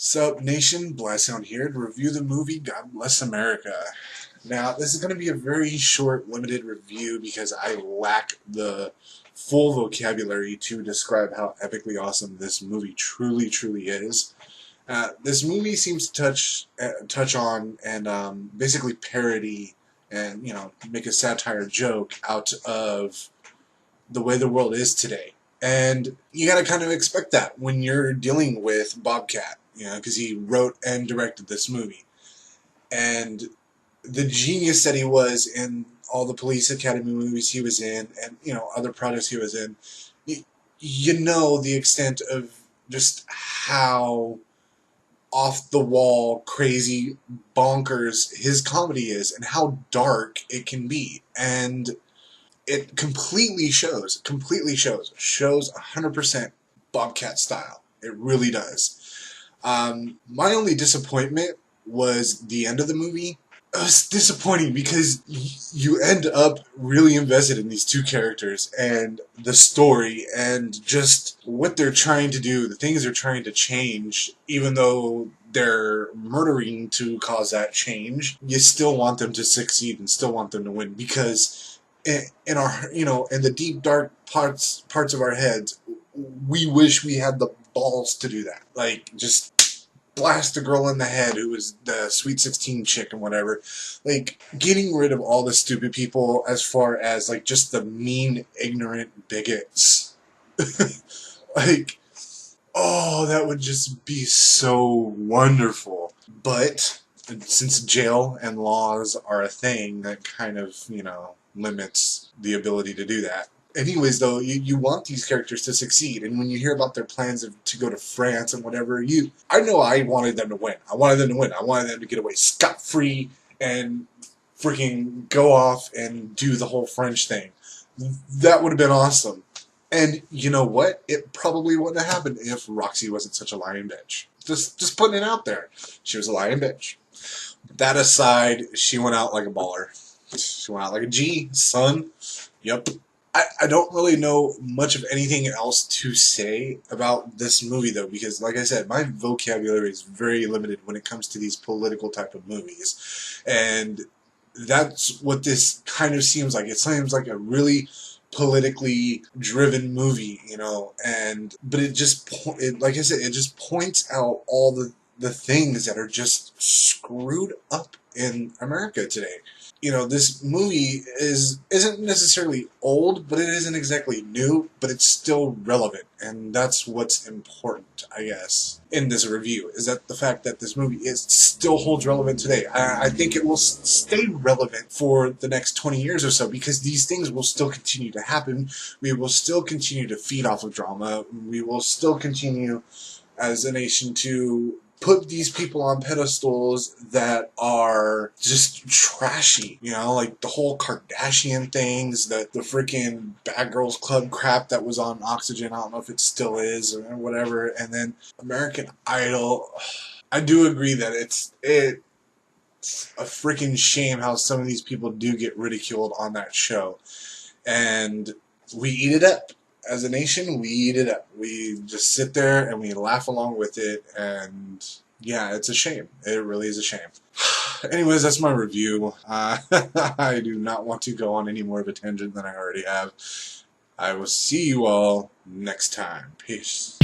Sup Nation, BlastHound here to review the movie God Bless America. Now, this is going to be a very short, limited review because I lack the full vocabulary to describe how epically awesome this movie truly is. This movie seems to touch on and basically parody and make a satire joke out of the way the world is today. And you gotta kind of expect that when you're dealing with Bobcat, because he wrote and directed this movie. And the genius that he was in all the Police Academy movies he was in, and other projects he was in, you know the extent of just how off the wall, crazy, bonkers his comedy is, and how dark it can be. And it completely shows 100% Bobcat style. It really does. My only disappointment was the end of the movie. It was disappointing because you end up really invested in these two characters and the story and just what they're trying to do, the things they're trying to change, even though they're murdering to cause that change. You still want them to succeed and still want them to win because in our, in the deep dark parts of our heads, we wish we had the balls to do that. Like, just blast a girl in the head who was the Sweet 16 chick and whatever. Like, getting rid of all the stupid people as far as, like, just the mean, ignorant bigots. Like, oh, that would just be so wonderful. But since jail and laws are a thing, that kind of, limits the ability to do that. Anyways, though, you want these characters to succeed, and when you hear about their plans to go to France and whatever, I know I wanted them to win. I wanted them to get away scot-free and freaking go off and do the whole French thing. That would have been awesome. And you know what? It probably wouldn't have happened if Roxy wasn't such a lying bitch. Just putting it out there. She was a lying bitch. That aside, she went out like a baller. She went out like a G, son. Yep. I don't really know much of anything else to say about this movie, though, because, like I said, my vocabulary is very limited when it comes to these political type of movies. And that's what this kind of seems like. It seems like a really politically driven movie, but it just, like I said, it just points out all the things that are just screwed up in America today. This movie isn't necessarily old, but it isn't exactly new, but it's still relevant, and that's what's important, I guess, in this review, is that the fact that this movie still holds relevant today. I think it will stay relevant for the next 20 years or so, because these things will still continue to happen. We will still continue to feed off of drama. We will still continue, as a nation, to put these people on pedestals that are just trashy, like the whole Kardashian things, the freaking Bad Girls Club crap that was on Oxygen. I don't know if it still is or whatever. And then American Idol. I do agree that it's a freaking shame how some of these people do get ridiculed on that show. And we eat it up. As a nation, we eat it up. We just sit there and we laugh along with it, and yeah, it's a shame. It really is a shame. Anyways, that's my review. I do not want to go on any more of a tangent than I already have. I will see you all next time. Peace.